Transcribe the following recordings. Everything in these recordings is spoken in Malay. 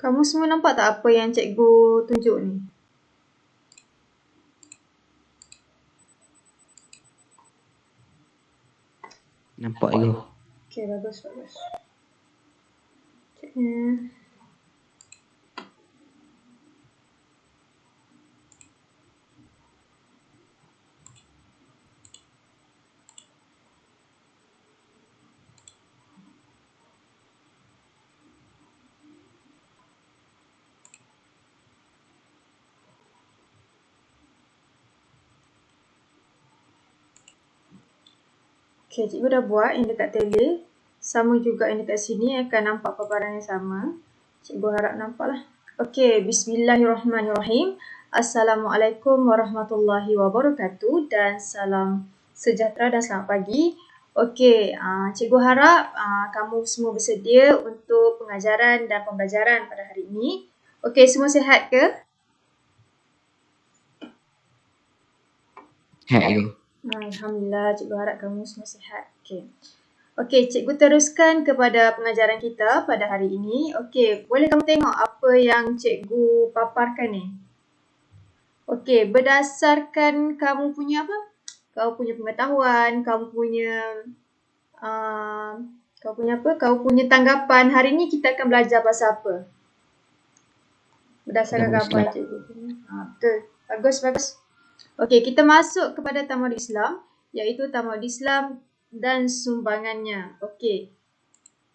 Kamu semua nampak tak apa yang cikgu tunjuk ni? Nampak cikgu. Okey, bagus. Okey, cikgu dah buat yang dekat tele. Sama juga yang dekat sini akan nampak paparan yang sama. Cikgu harap nampak lah. Okey, bismillahirrahmanirrahim. Assalamualaikum warahmatullahi wabarakatuh dan salam sejahtera dan selamat pagi. Okey, cikgu harap kamu semua bersedia untuk pengajaran dan pembelajaran pada hari ini. Okey, semua sihat ke? Sihat cikgu. Alhamdulillah, cikgu harap kamu semua sihat. Okey, cikgu teruskan kepada pengajaran kita pada hari ini. Okey, boleh kamu tengok apa yang cikgu paparkan ni? Okey, berdasarkan kamu punya apa? Kau punya pengetahuan, kamu punya Kau punya tanggapan. Hari ni kita akan belajar pasal apa? Berdasarkan gambar cikgu punya. Betul. Bagus. Okey, kita masuk kepada Tamadun Islam, iaitu Tamadun Islam dan sumbangannya. Okey.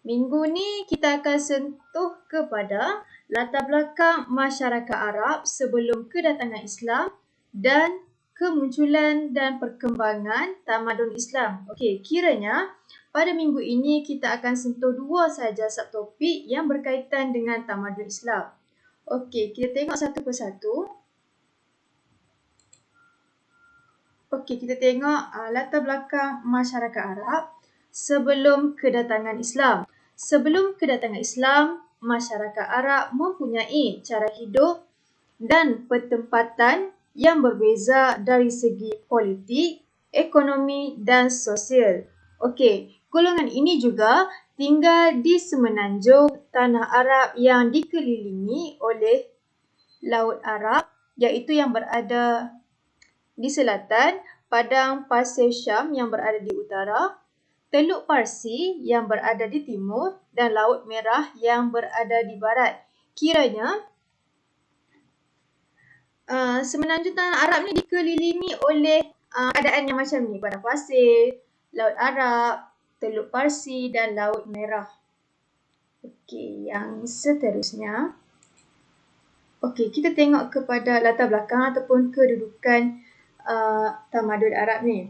Minggu ni kita akan sentuh kepada latar belakang masyarakat Arab sebelum kedatangan Islam dan kemunculan dan perkembangan tamadun Islam. Okey, kiranya pada minggu ini kita akan sentuh 2 sahaja subtopik yang berkaitan dengan tamadun Islam. Okey, kita tengok satu persatu. Okey, kita tengok latar belakang masyarakat Arab sebelum kedatangan Islam. Sebelum kedatangan Islam, masyarakat Arab mempunyai cara hidup dan pertempatan yang berbeza dari segi politik, ekonomi dan sosial. Okey, golongan ini juga tinggal di semenanjung tanah Arab yang dikelilingi oleh Laut Arab, iaitu yang berada di selatan, padang pasir Syam yang berada di utara, Teluk Parsi yang berada di timur dan Laut Merah yang berada di barat. Kiranya semenanjung tanah Arab ni dikelilingi oleh keadaan yang macam ni, padang pasir, Laut Arab, Teluk Parsi dan Laut Merah. Okey, yang seterusnya. Okey, kita tengok kepada latar belakang ataupun kedudukan tamadun Arab ni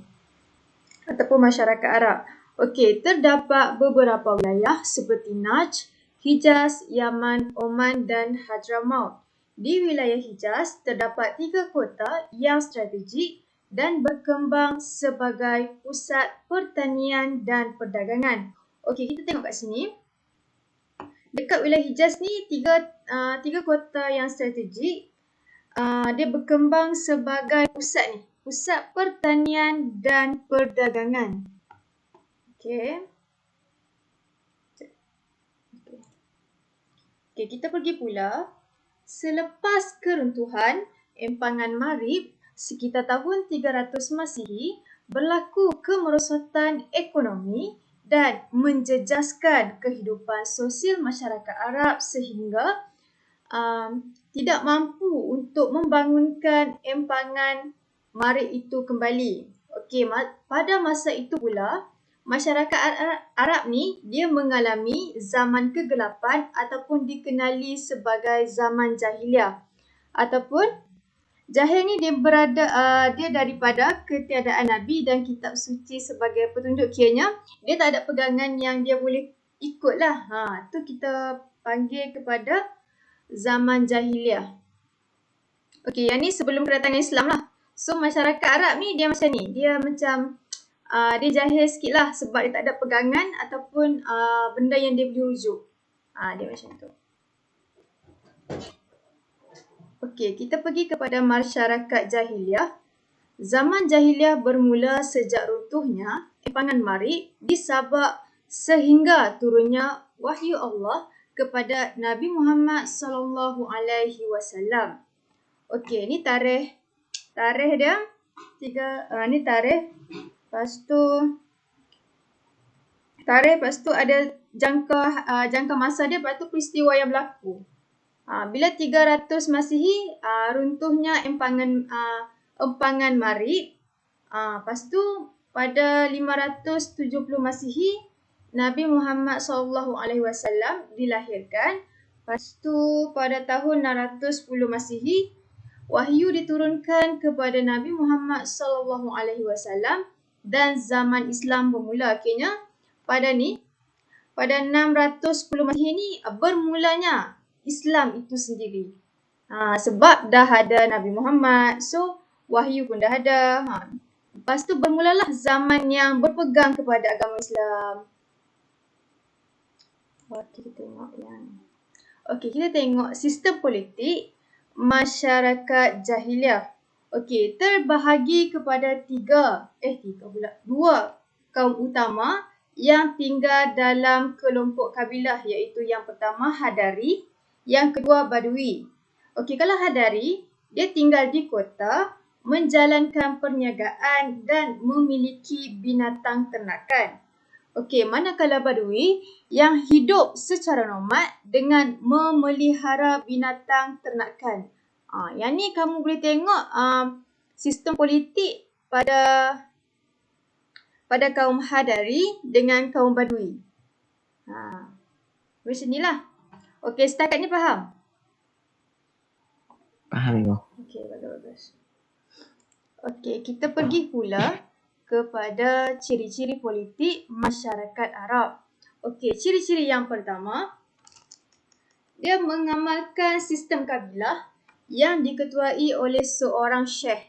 ataupun masyarakat Arab. Okey, terdapat beberapa wilayah seperti Najd, Hijaz, Yaman, Oman dan Hadramaut. Di wilayah Hijaz terdapat 3 kota yang strategik dan berkembang sebagai pusat pertanian dan perdagangan. Okey, kita tengok kat sini. Dekat wilayah Hijaz ni tiga kota yang strategik. Dia berkembang sebagai pusat pertanian dan perdagangan. Okey, kita pergi pula. Selepas keruntuhan empangan Marib sekitar tahun 300 Masihi, berlaku kemerosotan ekonomi dan menjejaskan kehidupan sosial masyarakat Arab sehingga tidak mampu untuk membangunkan empangan Marib itu kembali. Okey, pada masa itu pula, masyarakat Arab ni dia mengalami zaman kegelapan ataupun dikenali sebagai zaman jahiliah. Ataupun jahil ni dia daripada ketiadaan Nabi dan kitab suci sebagai petunjuk. Kiranya dia tak ada pegangan yang dia boleh ikutlah. Tu kita panggil kepada zaman jahiliah. Okey, yang ni sebelum kedatangan Islam lah. So masyarakat Arab ni dia macam ni. Dia macam dia jahil sikit lah sebab dia tak ada pegangan ataupun benda yang dia boleh rujuk. Dia macam tu. Okey, kita pergi kepada masyarakat jahiliah. Zaman jahiliah bermula sejak runtuhnya empangan Marib di Sabak sehingga turunnya wahyu Allah kepada Nabi Muhammad sallallahu alaihi wasallam. Okey, ni tarikh dia ni tarikh. Lepas tu ada jangka masa dia, lepas tu peristiwa yang berlaku. Bila 300 Masihi, runtuhnya empangan Marib. Lepas tu pada 570 Masihi, Nabi Muhammad SAW dilahirkan. Lepas tu pada tahun 610 Masihi, wahyu diturunkan kepada Nabi Muhammad SAW dan zaman Islam bermula. Akhirnya pada 610 Masihi ni bermulanya Islam itu sendiri. Sebab dah ada Nabi Muhammad, so wahyu pun dah ada. Lepas tu bermulalah zaman yang berpegang kepada agama Islam. Kita tengok sistem politik masyarakat jahiliah. Terbahagi kepada dua kaum utama yang tinggal dalam kelompok kabilah, iaitu yang pertama Hadari, yang kedua Badui. Kalau Hadari, dia tinggal di kota, menjalankan perniagaan dan memiliki binatang ternakan. Manakala Badui yang hidup secara nomad dengan memelihara binatang ternakan. Yang ni kamu boleh tengok sistem politik pada kaum Hadari dengan kaum Badui. Macam inilah. Setakat ni faham? Faham Ibu. Bagus. Kita pergi pula kepada ciri-ciri politik masyarakat Arab. Ciri-ciri yang pertama, dia mengamalkan sistem kabilah yang diketuai oleh seorang syekh.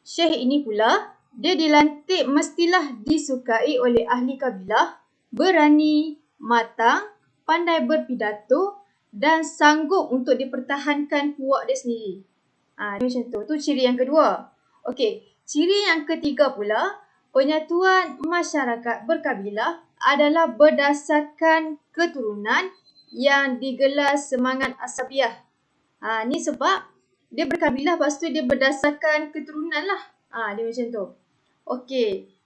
Syekh ini pula, dia dilantik mestilah disukai oleh ahli kabilah, berani, matang, pandai berpidato dan sanggup untuk dipertahankan puak dia sendiri. Macam tu. Tu ciri yang kedua. Ciri yang ketiga pula, penyatuan masyarakat berkabilah adalah berdasarkan keturunan yang digelar semangat asabiah. Ni sebab dia berkabilah, lepas tu dia berdasarkan keturunan lah. Dia macam tu.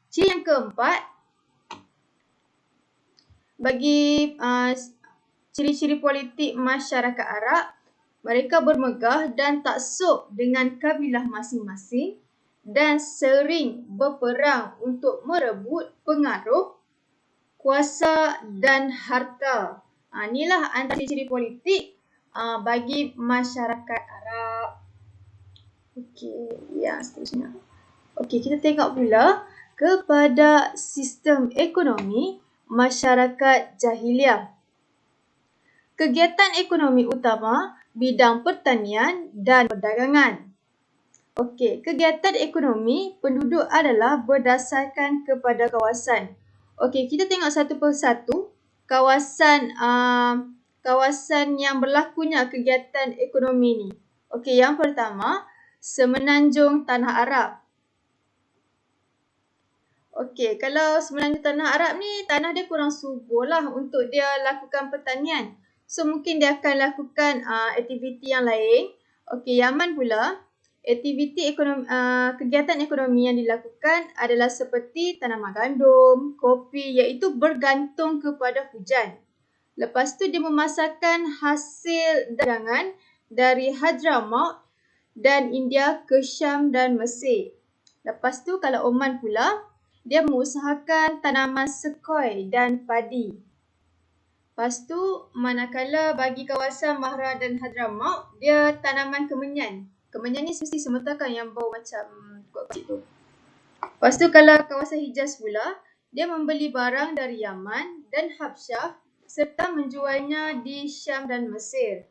Ciri yang keempat, bagi ciri-ciri politik masyarakat Arab, mereka bermegah dan taksub dengan kabilah masing-masing dan sering berperang untuk merebut pengaruh, kuasa dan harta. Inilah antara ciri politik bagi masyarakat Arab. Yang seterusnya. Kita tengok pula kepada sistem ekonomi masyarakat jahiliah. Kegiatan ekonomi utama bidang pertanian dan perdagangan. Kegiatan ekonomi penduduk adalah berdasarkan kepada kawasan. Kita tengok satu persatu kawasan yang berlakunya kegiatan ekonomi ni. Yang pertama, Semenanjung Tanah Arab. Kalau Semenanjung Tanah Arab ni, tanah dia kurang subur lah untuk dia lakukan pertanian. So, mungkin dia akan lakukan aktiviti yang lain. Yaman pula, aktiviti ekonomi, kegiatan ekonomi yang dilakukan adalah seperti tanaman gandum, kopi, iaitu bergantung kepada hujan. Lepas tu dia memasarkan hasil dagangan dari Hadramaut dan India ke Syam dan Mesir. Lepas tu kalau Oman pula, dia mengusahakan tanaman sekoi dan padi. Lepas tu manakala bagi kawasan Mahra dan Hadramaut, dia tanaman kemenyan. Kemenyan ni mesti semertakan yang bau macam kuat-kuat tu. Lepas tu kalau kawasan Hijaz pula, dia membeli barang dari Yaman dan Habsyah serta menjualnya di Syam dan Mesir.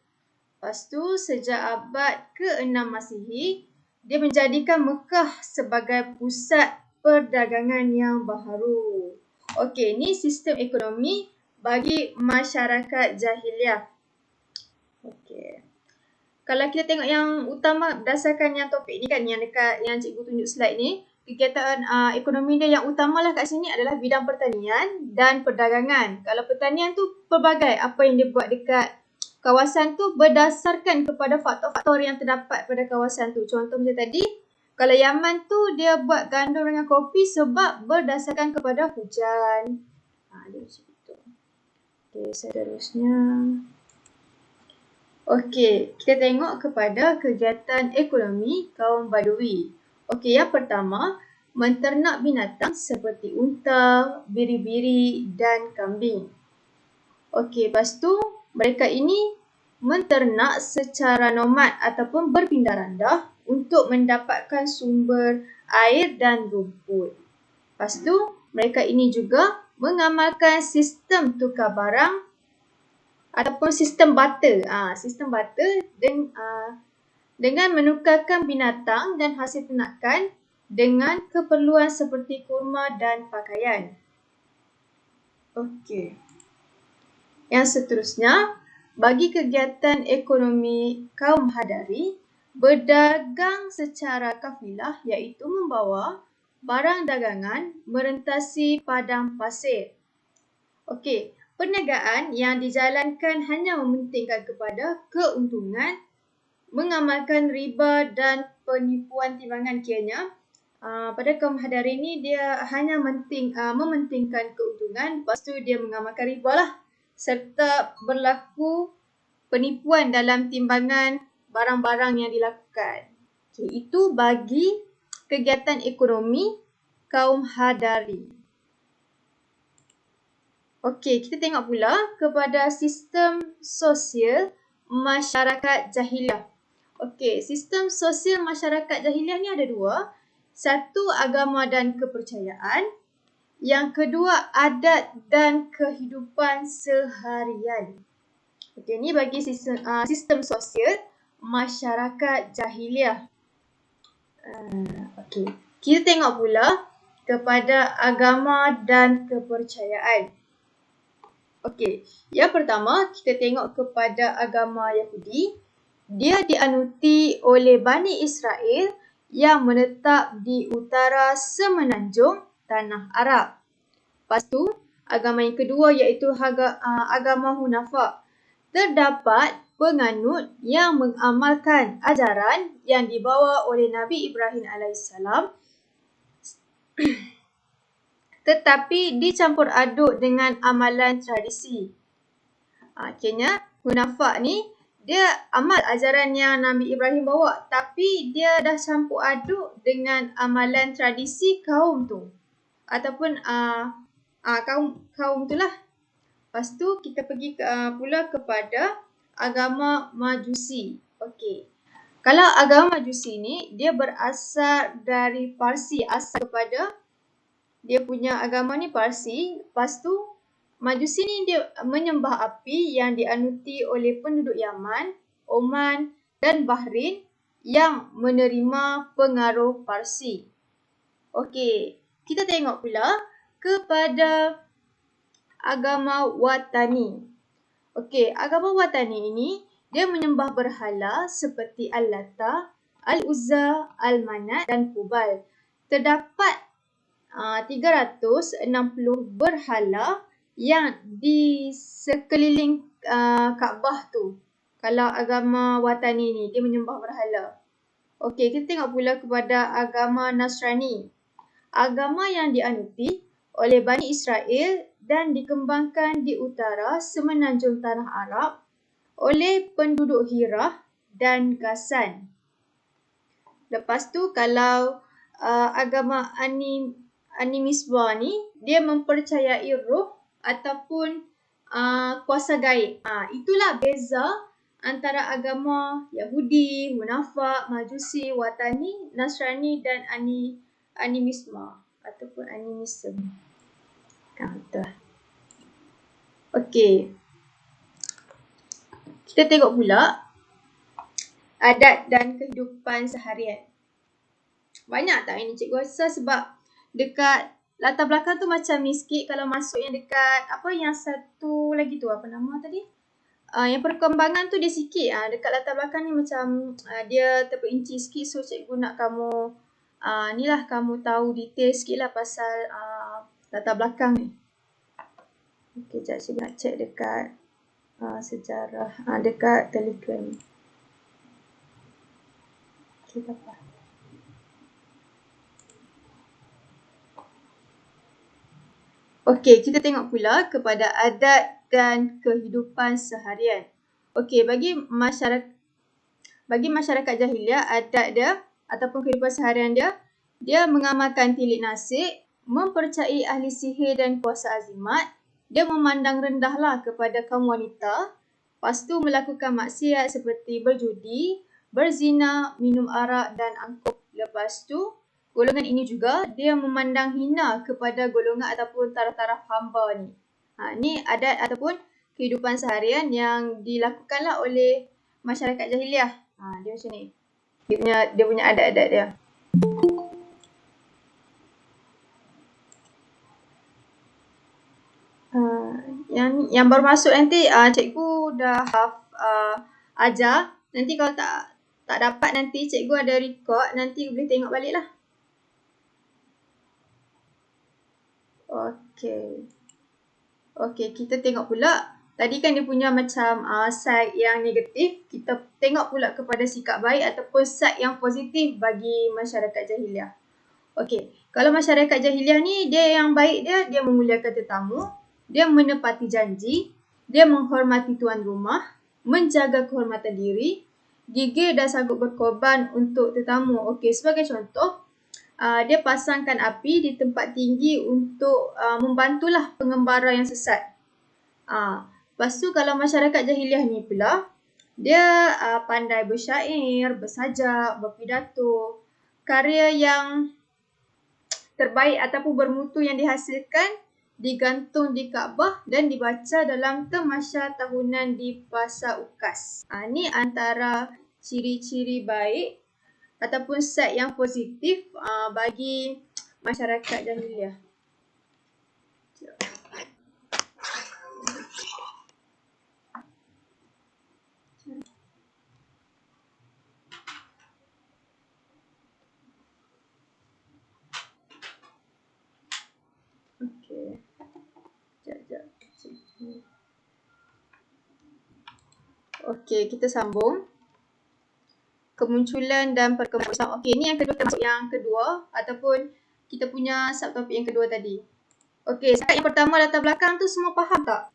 Lepas tu sejak abad ke-6 Masihi, dia menjadikan Mekah sebagai pusat perdagangan yang baharu. Ni sistem ekonomi bagi masyarakat jahiliah. Kalau kita tengok yang utama berdasarkan yang topik ni kan, yang cikgu tunjuk slide ni, kegiatan ekonomi dia yang utamalah kat sini adalah bidang pertanian dan perdagangan. Kalau pertanian tu pelbagai apa yang dia buat dekat kawasan tu berdasarkan kepada faktor-faktor yang terdapat pada kawasan tu. Contoh macam tadi, kalau Yaman tu dia buat gandum dengan kopi sebab berdasarkan kepada hujan. Dia macam itu. Okey, seterusnya. Okey, kita tengok kepada kegiatan ekonomi kaum Badui. Okey, yang pertama, menternak binatang seperti unta, biri-biri dan kambing. Okey, lepas tu mereka ini menternak secara nomad ataupun berpindah randah untuk mendapatkan sumber air dan rumput. Lepas tu, mereka ini juga mengamalkan sistem tukar barang ataupun sistem barter. Sistem barter dengan menukarkan binatang dan hasil ternakan dengan keperluan seperti kurma dan pakaian. Okey. Yang seterusnya, bagi kegiatan ekonomi kaum Hadari, berdagang secara kafilah iaitu membawa barang dagangan merentasi padang pasir. Okey, perniagaan yang dijalankan hanya mementingkan kepada keuntungan, mengamalkan riba dan penipuan timbangan kiranya. Pada kaum Hadari ni dia hanya mementingkan keuntungan, lepas tu dia mengamalkan riba lah, serta berlaku penipuan dalam timbangan barang-barang yang dilakukan. Okay, itu bagi kegiatan ekonomi kaum Hadari. Okey, kita tengok pula kepada sistem sosial masyarakat jahiliah. Okey, sistem sosial masyarakat jahiliah ni ada dua. Satu, agama dan kepercayaan. Yang kedua, adat dan kehidupan seharian. Okey, ni bagi sistem sosial masyarakat jahiliah. Okey, kita tengok pula kepada agama dan kepercayaan. Okey, yang pertama kita tengok kepada agama Yahudi. Dia dianuti oleh Bani Israel yang menetap di utara semenanjung Tanah Arab. Lepas tu, agama yang kedua iaitu agama Hunafa. Terdapat penganut yang mengamalkan ajaran yang dibawa oleh Nabi Ibrahim AS tetapi dicampur aduk dengan amalan tradisi. Akhirnya, Hunafa ni dia amal ajaran yang Nabi Ibrahim bawa, tapi dia dah campur aduk dengan amalan tradisi kaum tu. Ataupun kaum tu lah. Lepas tu kita pergi pula kepada agama Majusi. Okey. Kalau agama Majusi ni dia berasal dari Parsi, asal kepada dia punya agama ni Parsi. Lepas tu Majusi ni dia menyembah api yang dianuti oleh penduduk Yaman, Oman dan Bahrain yang menerima pengaruh Parsi. Okey, kita tengok pula kepada agama Watani. Okey, agama Watani ini dia menyembah berhala seperti Al-Lata, Al-Uzza, Al-Manat dan Hubal. Terdapat 360 berhala yang di sekeliling Kaabah tu. Kalau agama Watani ni dia menyembah berhala. Okey, kita tengok pula kepada agama Nasrani. Agama yang dianuti oleh Bani Israel dan dikembangkan di utara semenanjung Tanah Arab oleh penduduk Hirah dan Ghassan. Lepas tu kalau agama animisme ni dia mempercayai roh ataupun kuasa gaib. Itulah beza antara agama Yahudi, Hunafa, Majusi, Watani, Nasrani dan animisme ataupun animisme. Betul. Okey. Kita tengok pula adat dan kehidupan seharian. Banyak tak ini cikgu rasa sebab dekat latar belakang tu macam ni sikit. Kalau masuk yang dekat yang satu lagi tu apa nama tadi? Yang perkembangan tu dia sikit. Dekat latar belakang ni macam dia terperinci sikit, so cikgu nak kamu Inilah kamu tahu detail sikit lah pasal latar belakang ni. Okey, sekejap saya nak check dekat sejarah, dekat Telegram. Okey, tak apa. Okey, kita tengok pula kepada adat dan kehidupan seharian. Okey, bagi masyarakat jahiliah, adat dia ataupun kehidupan seharian dia mengamalkan tilik nasib, mempercayai ahli sihir dan kuasa azimat, dia memandang rendahlah kepada kaum wanita, lepas tu melakukan maksiat seperti berjudi, berzina, minum arak dan angkup. Lepas tu, golongan ini juga dia memandang hina kepada golongan ataupun taraf-taraf hamba ni. Ni adat ataupun kehidupan seharian yang dilakukanlah oleh masyarakat jahiliah. Dia macam ni. Dia punya adat-adat dia. Yang baru masuk nanti cikgu dah ajar. Nanti kalau tak dapat nanti cikgu ada record, nanti boleh tengok balik lah. Okey, kita tengok pula. Tadi kan dia punya macam side yang negatif. Kita tengok pula kepada sikap baik ataupun side yang positif bagi masyarakat jahiliah. Okey, kalau masyarakat jahiliah ni, dia yang baik dia memuliakan tetamu, dia menepati janji, dia menghormati tuan rumah, menjaga kehormatan diri, gigih dan sanggup berkorban untuk tetamu. Okey, sebagai contoh, dia pasangkan api di tempat tinggi untuk membantulah pengembara yang sesat. Lepas tu kalau masyarakat jahiliah ni pula, dia pandai bersyair, bersajak, berpidato. Karya yang terbaik ataupun bermutu yang dihasilkan digantung di Kaabah dan dibaca dalam tamasya tahunan di Pasar Ukas. Ni antara ciri-ciri baik ataupun side yang positif bagi masyarakat jahiliah. Okey. Sekejap. Okey, kita sambung. Kemunculan dan perkembangan Islam. Okey, ni yang kedua, termasuk yang kedua ataupun kita punya subtopik yang kedua tadi. Okey, setakat yang pertama latar belakang tu semua faham tak?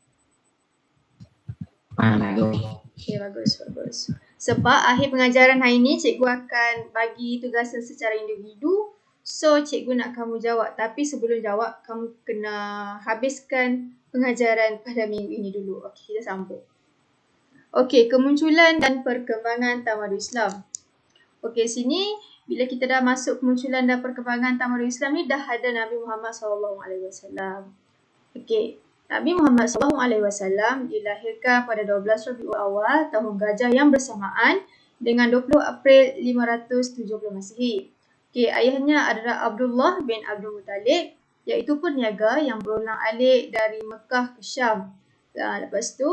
Okey, bagus. Sebab akhir pengajaran hari ni cikgu akan bagi tugasan secara individu. So, cikgu nak kamu jawab. Tapi sebelum jawab, kamu kena habiskan pengajaran pada minggu ini dulu. Okey, kita sambung. Okey, kemunculan dan perkembangan tamadun Islam. Okey, sini bila kita dah masuk kemunculan dan perkembangan tamadun Islam ni, dah ada Nabi Muhammad SAW. Okey, Nabi Muhammad SAW dilahirkan pada 12 Rabiul Awal tahun Gajah yang bersamaan dengan 20 April 570 Masihi. Okey, ayahnya adalah Abdullah bin Abdul Muttalib, iaitu perniaga yang berulang-alik dari Mekah ke Syam. Lepas tu,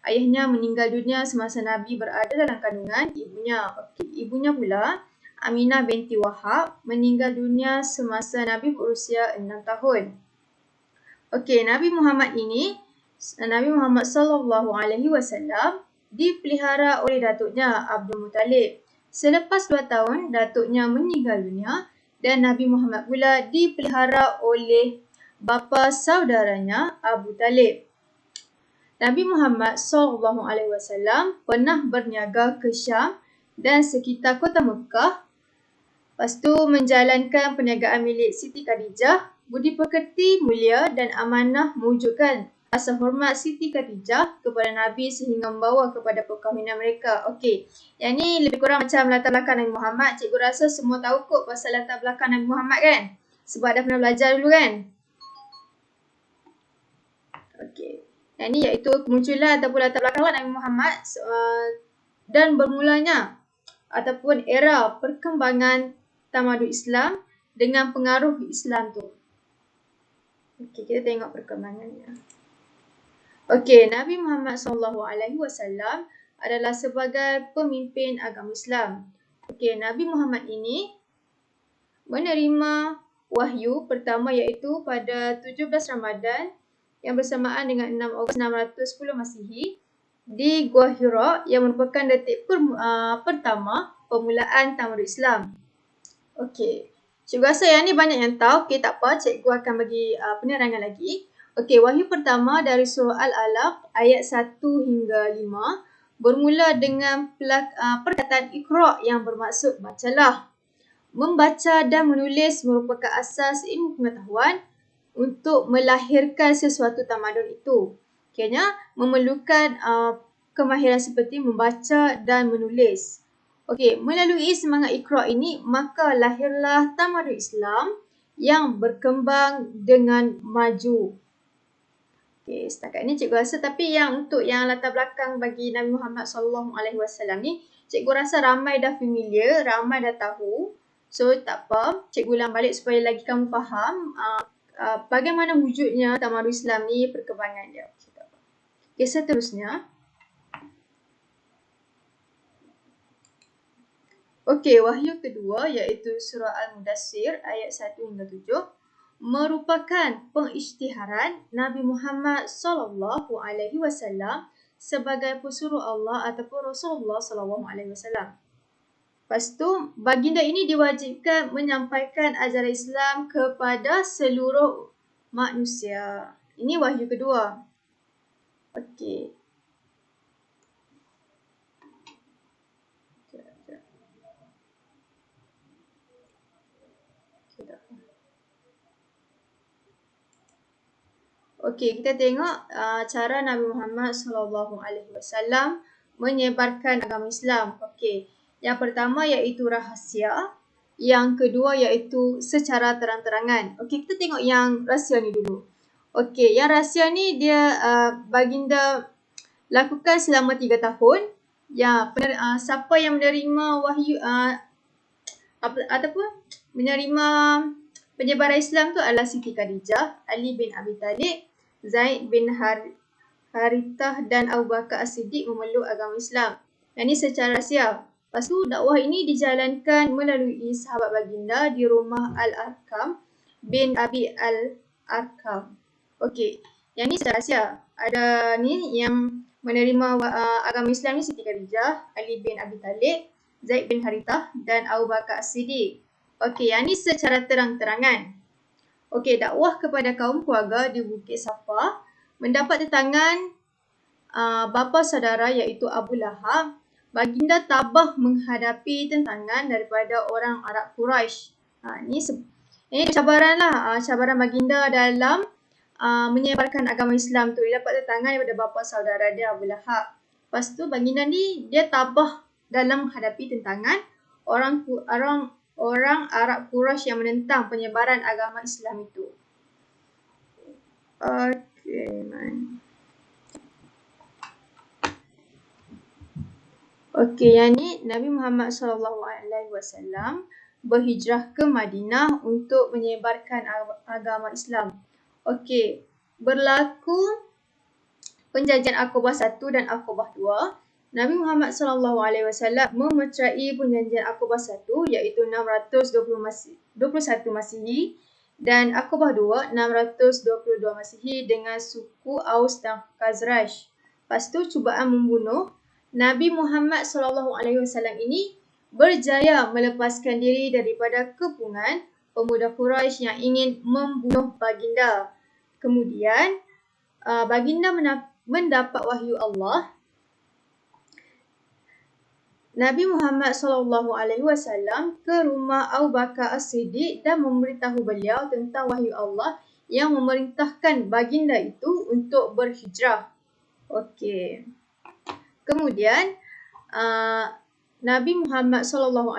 ayahnya meninggal dunia semasa Nabi berada dalam kandungan ibunya. Okey, ibunya pula, Aminah binti Wahab, meninggal dunia semasa Nabi berusia 6 tahun. Okey, Nabi Muhammad SAW dipelihara oleh datuknya Abdul Muttalib. Selepas 2 tahun, datuknya meninggal dunia dan Nabi Muhammad pula dipelihara oleh bapa saudaranya Abu Talib. Nabi Muhammad SAW pernah berniaga ke Syam dan sekitar kota Mekah. Lepas tu menjalankan perniagaan milik Siti Khadijah. Budi pekerti, mulia dan amanah mewujudkan rasa hormat Siti Khadijah kepada Nabi sehingga membawa kepada perkahwinan mereka. Okey, yang ni lebih kurang macam latar belakang Nabi Muhammad. Cikgu rasa semua tahu kot pasal latar belakang Nabi Muhammad kan? Sebab dah pernah belajar dulu kan? Okey, yang ni iaitu kemunculan ataupun latar belakang Nabi Muhammad dan bermulanya ataupun era perkembangan tamadun Islam dengan pengaruh Islam tu. Okey, kita tengok perkembangannya. Okey, Nabi Muhammad SAW adalah sebagai pemimpin agama Islam. Okey, Nabi Muhammad ini menerima wahyu pertama iaitu pada 17 Ramadan yang bersamaan dengan 6 Ogos 610 Masihi di Gua Hira yang merupakan detik pertama permulaan tamadun Islam. Okey. Cikgu rasa yang ni banyak yang tahu. Okey, tak apa. Cikgu akan bagi penerangan lagi. Okey, wahyu pertama dari surah Al-Alaq ayat 1 hingga 5 bermula dengan perkataan Iqra yang bermaksud bacalah. Membaca dan menulis merupakan asas ilmu pengetahuan untuk melahirkan sesuatu tamadun itu. Kiranya memerlukan kemahiran seperti membaca dan menulis. Okey, melalui semangat Iqra ini, maka lahirlah tamadun Islam yang berkembang dengan maju. Okey, setakat ini cikgu rasa, tapi untuk yang latar belakang bagi Nabi Muhammad SAW ni, cikgu rasa ramai dah familiar, ramai dah tahu. So, tak apa, cikgu ulang balik supaya lagi kamu faham bagaimana wujudnya tamadun Islam ni, perkembangan dia. Okey, seterusnya. Okey, wahyu kedua iaitu surah Al-Mudassir ayat 1 hingga 7 merupakan pengisytiharan Nabi Muhammad SAW sebagai pesuruh Allah ataupun Rasulullah SAW. Lepas tu, baginda ini diwajibkan menyampaikan ajaran Islam kepada seluruh manusia. Ini wahyu kedua. Okey. Okey, kita tengok cara Nabi Muhammad SAW menyebarkan agama Islam. Okey, yang pertama iaitu rahsia. Yang kedua iaitu secara terang-terangan. Okey, kita tengok yang rahsia ni dulu. Okey, yang rahsia ni dia baginda lakukan selama 3 tahun. Siapa yang menerima wahyu menerima penyebaran Islam tu adalah Siti Khadijah, Ali bin Abi Talib, Zaid bin Harithah dan Abu Bakar As-Siddiq memeluk agama Islam. Yang ini secara rahsia. Lepas tu dakwah ini dijalankan melalui sahabat baginda di rumah Al-Arkam bin Abi Al-Arkam. Okey, yang ni secara rahsia. Ada ni yang menerima agama Islam ni Siti Khadijah, Ali bin Abi Talib, Zaid bin Harithah dan Abu Bakar As-Siddiq. Okey, yang ni secara terang-terangan. Okey, dakwah kepada kaum keluarga di Bukit Safa mendapat tentangan bapa saudara iaitu Abu Lahab. Baginda tabah menghadapi tentangan daripada orang Arab Quraisy. Ini cabaran lah, cabaran baginda dalam menyebarkan agama Islam tu. Dia dapat tentangan daripada bapa saudara dia Abu Lahab. Lepas tu baginda ni dia tabah dalam menghadapi tentangan orang Arab Quraisy yang menentang penyebaran agama Islam itu. Okey, yang ni Nabi Muhammad SAW berhijrah ke Madinah untuk menyebarkan agama Islam. Okey, berlaku Perjanjian Aqabah 1 dan Aqabah 2. Nabi Muhammad SAW memeterai Perjanjian Aqabah 1 iaitu 621 Masihi dan Aqabah 2 622 Masihi dengan suku Aus dan Khazraj. Lepas tu cubaan membunuh. Nabi Muhammad SAW ini berjaya melepaskan diri daripada kepungan pemuda Quraisy yang ingin membunuh baginda. Kemudian baginda mendapat wahyu Allah. Nabi Muhammad SAW ke rumah Abu Bakar As-Siddiq dan memberitahu beliau tentang wahyu Allah yang memerintahkan baginda itu untuk berhijrah. Okey. Kemudian Nabi Muhammad SAW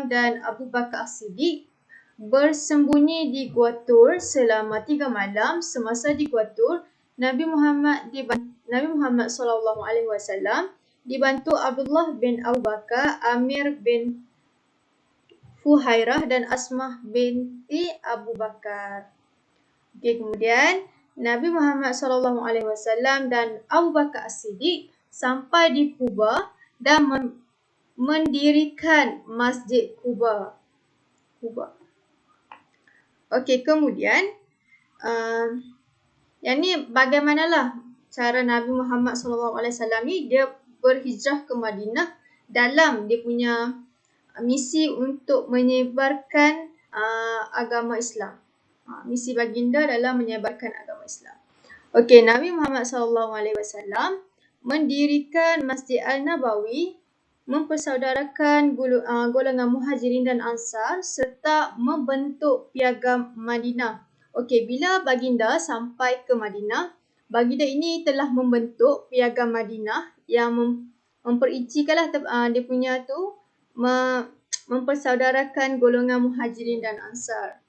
dan Abu Bakar As-Siddiq bersembunyi di Gua Tur selama 3 malam. Semasa di Gua Tur, Nabi Muhammad SAW dibantu Abdullah bin Abu Bakar, Amir bin Fuhairah dan Asmah binti Abu Bakar. Okay, kemudian Nabi Muhammad SAW dan Abu Bakar As-Siddiq sampai di Quba dan mendirikan Masjid Quba. Okey, kemudian yang ni bagaimanalah cara Nabi Muhammad SAW ni dia berhijrah ke Madinah dalam dia punya misi untuk menyebarkan agama Islam. Misi baginda dalam menyebarkan agama Islam. Okey, Nabi Muhammad SAW mendirikan Masjid Al-Nabawi, mempersaudarakan golongan Muhajirin dan Ansar serta membentuk Piagam Madinah. Okey, bila baginda sampai ke Madinah, baginda ini telah membentuk Piagam Madinah yang memperincikanlah dia punya tu mempersaudarakan golongan Muhajirin dan Ansar.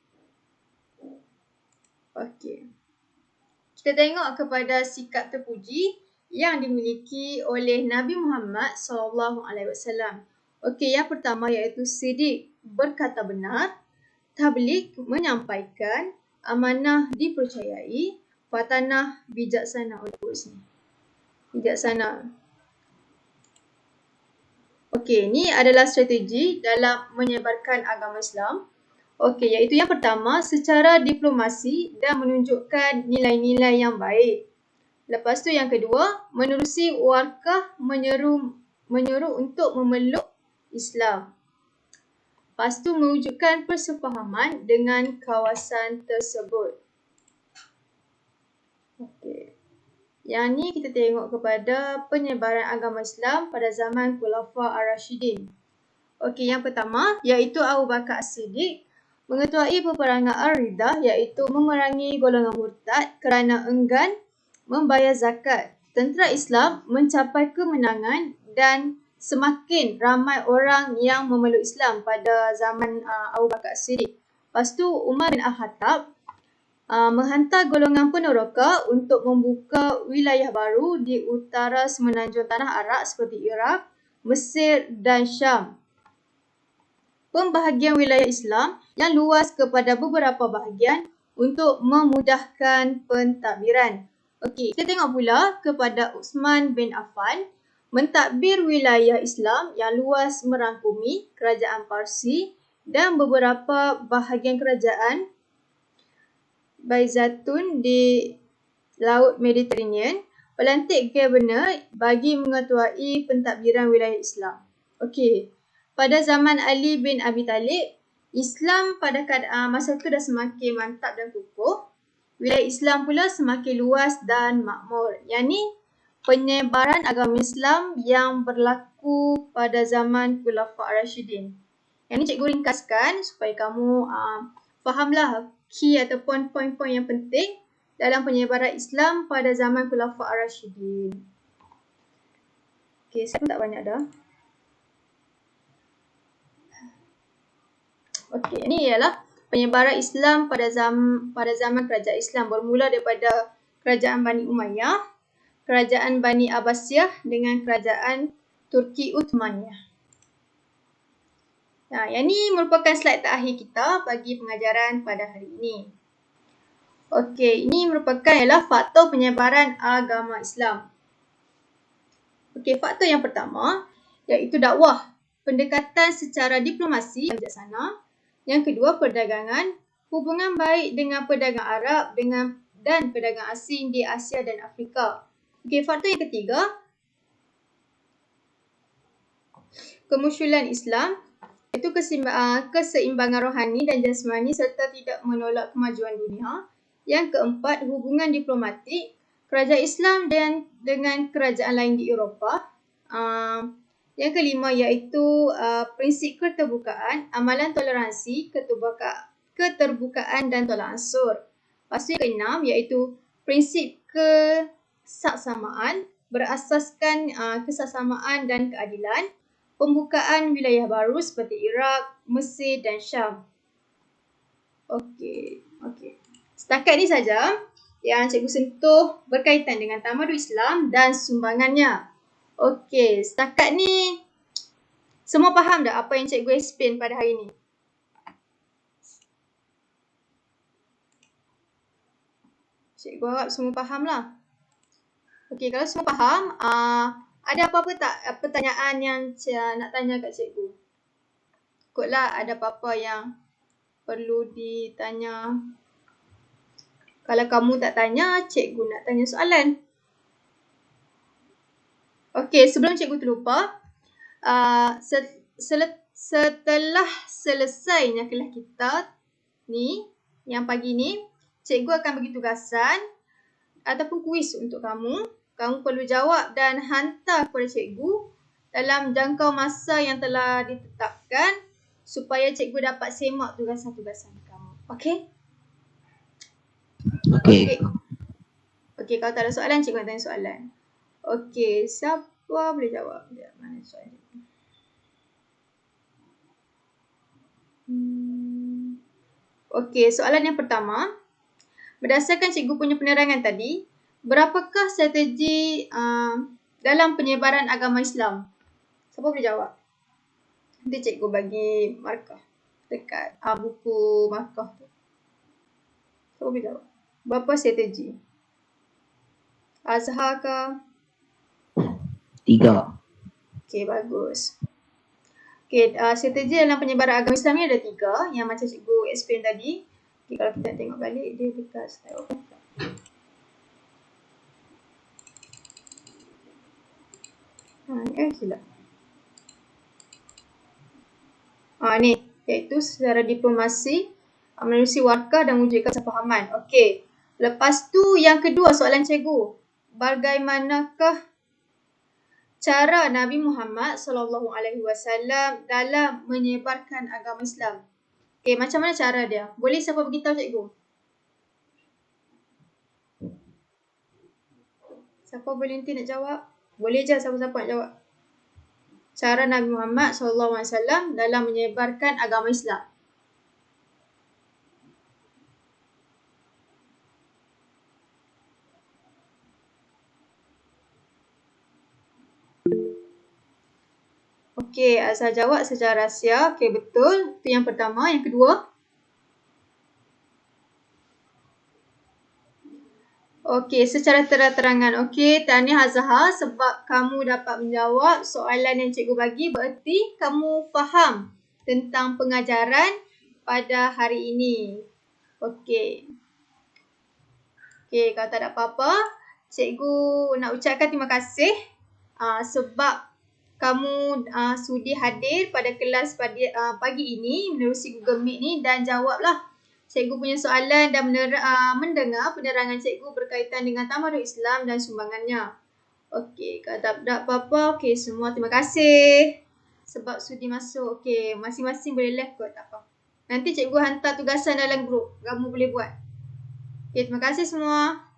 Okey. Kita tengok kepada sikap terpuji yang dimiliki oleh Nabi Muhammad SAW. Okey, yang pertama iaitu Siddiq, berkata benar, tabligh, menyampaikan, amanah, dipercayai, fatanah, bijaksana. Bijaksana. Okey, ni adalah strategi dalam menyebarkan agama Islam. Okey, iaitu yang pertama, secara diplomasi dan menunjukkan nilai-nilai yang baik. Lepas tu yang kedua, menerusi warkah menyeru untuk memeluk Islam. Lepas tu mewujudkan persefahaman dengan kawasan tersebut. Okey. Yang ni kita tengok kepada penyebaran agama Islam pada zaman Khulafa Ar-Rashidin. Okey, yang pertama iaitu Abu Bakar As-Siddiq mengetuai peperangan Ar-Riddah iaitu memerangi golongan murtad kerana enggan membayar zakat. Tentera Islam mencapai kemenangan dan semakin ramai orang yang memeluk Islam pada zaman Abu Bakar As-Siddiq. Lepas tu Umar bin Al-Khattab menghantar golongan peneroka untuk membuka wilayah baru di utara semenanjung Tanah Arak seperti Iraq, Mesir dan Syam. Pembahagian wilayah Islam yang luas kepada beberapa bahagian untuk memudahkan pentadbiran. Okey, kita tengok pula kepada Uthman bin Affan mentadbir wilayah Islam yang luas merangkumi kerajaan Parsi dan beberapa bahagian kerajaan Byzantine di Laut Mediterranean, pelantik governor bagi mengetuai pentadbiran wilayah Islam. Okey, pada zaman Ali bin Abi Talib, Islam pada masa itu dah semakin mantap dan kukuh. Wilayah Islam pula semakin luas dan makmur. Yang ni penyebaran agama Islam yang berlaku pada zaman Khulafa Ar-Rashidin. Yang ni cikgu ringkaskan supaya kamu fahamlah key ataupun poin-poin yang penting dalam penyebaran Islam pada zaman Khulafa Ar-Rashidin. Okey, saya pun tak banyak dah. Okey, ini ialah penyebaran Islam pada zaman kerajaan Islam bermula daripada kerajaan Bani Umayyah, kerajaan Bani Abbasiyah dengan kerajaan Turki Uthmaniyah. Nah, yang ni merupakan slide terakhir kita bagi pengajaran pada hari ini. Okey, ini merupakan ialah faktor penyebaran agama Islam. Okey, faktor yang pertama iaitu dakwah, pendekatan secara diplomasi yang bijaksana. Yang kedua, perdagangan, hubungan baik dengan pedagang Arab dan pedagang asing di Asia dan Afrika. Okey, faktor yang ketiga, kemunculan Islam, iaitu keseimbangan rohani dan jasmani serta tidak menolak kemajuan dunia. Yang keempat, hubungan diplomatik kerajaan Islam dengan kerajaan lain di Eropah. Yang kelima iaitu prinsip keterbukaan, amalan toleransi, keterbukaan dan tolak ansur. Lepas tu yang keenam iaitu prinsip kesaksamaan berasaskan kesaksamaan dan keadilan, pembukaan wilayah baru seperti Iraq, Mesir dan Syam. Okey. Setakat ni saja yang cikgu sentuh berkaitan dengan tamadun Islam dan sumbangannya. Okey, setakat ni semua faham tak apa yang cikgu explain pada hari ni? Cikgu harap semua faham lah. Okey, kalau semua faham, ada apa-apa tak pertanyaan yang nak tanya kat cikgu? Ikutlah ada apa-apa yang perlu ditanya. Kalau kamu tak tanya, cikgu nak tanya soalan. Okey, sebelum cikgu terlupa, setelah selesainya kelas kita ni, yang pagi ni, cikgu akan bagi tugasan ataupun kuis untuk kamu. Kamu perlu jawab dan hantar kepada cikgu dalam jangkau masa yang telah ditetapkan supaya cikgu dapat semak tugasan-tugasan kamu. Okey? Okey. Okey, kalau tak ada soalan, cikgu nak tanya soalan. Okey, siapa boleh jawab? Mana soalan cikgu? Okey, soalan yang pertama. Berdasarkan cikgu punya penerangan tadi, berapakah strategi dalam penyebaran agama Islam? Siapa boleh jawab? Nanti cikgu bagi markah dekat buku markah tu. Siapa boleh jawab? Berapa strategi? Azhar ke? 3. Okey, bagus. Okey, strategi dalam penyebaran agama Islam ni ada 3 yang macam cikgu explain tadi. Okay, kalau kita tengok balik, dia dekat slide apa? Silap. Ni, iaitu secara diplomasi, menerusi warkah dan mewujudkan kesepahaman. Okey. Lepas tu yang kedua soalan cikgu. Bagaimanakah cara Nabi Muhammad SAW dalam menyebarkan agama Islam? Okey, macam mana cara dia? Boleh siapa beritahu cikgu? Siapa volunteer nak jawab? Boleh je siapa-siapa nak jawab. Cara Nabi Muhammad SAW dalam menyebarkan agama Islam. Okey, Azhar jawab secara rahsia. Okey, betul. Itu yang pertama. Yang kedua? Okey, secara terang-terangan. Okey, tahniah Azhar sebab kamu dapat menjawab soalan yang cikgu bagi. Bererti kamu faham tentang pengajaran pada hari ini. Okey. Okey, kalau tak ada apa-apa, cikgu nak ucapkan terima kasih sebab kamu sudi hadir pada kelas pagi ini menerusi Google Meet ni dan jawablah cikgu punya soalan dan mendengar penerangan cikgu berkaitan dengan tamadun Islam dan sumbangannya. Okey, kalau tak ada apa-apa, okey, semua terima kasih sebab sudi masuk. Okey, masing-masing boleh left kot, tak apa. Nanti cikgu hantar tugasan dalam grup, kamu boleh buat. Okey, terima kasih semua.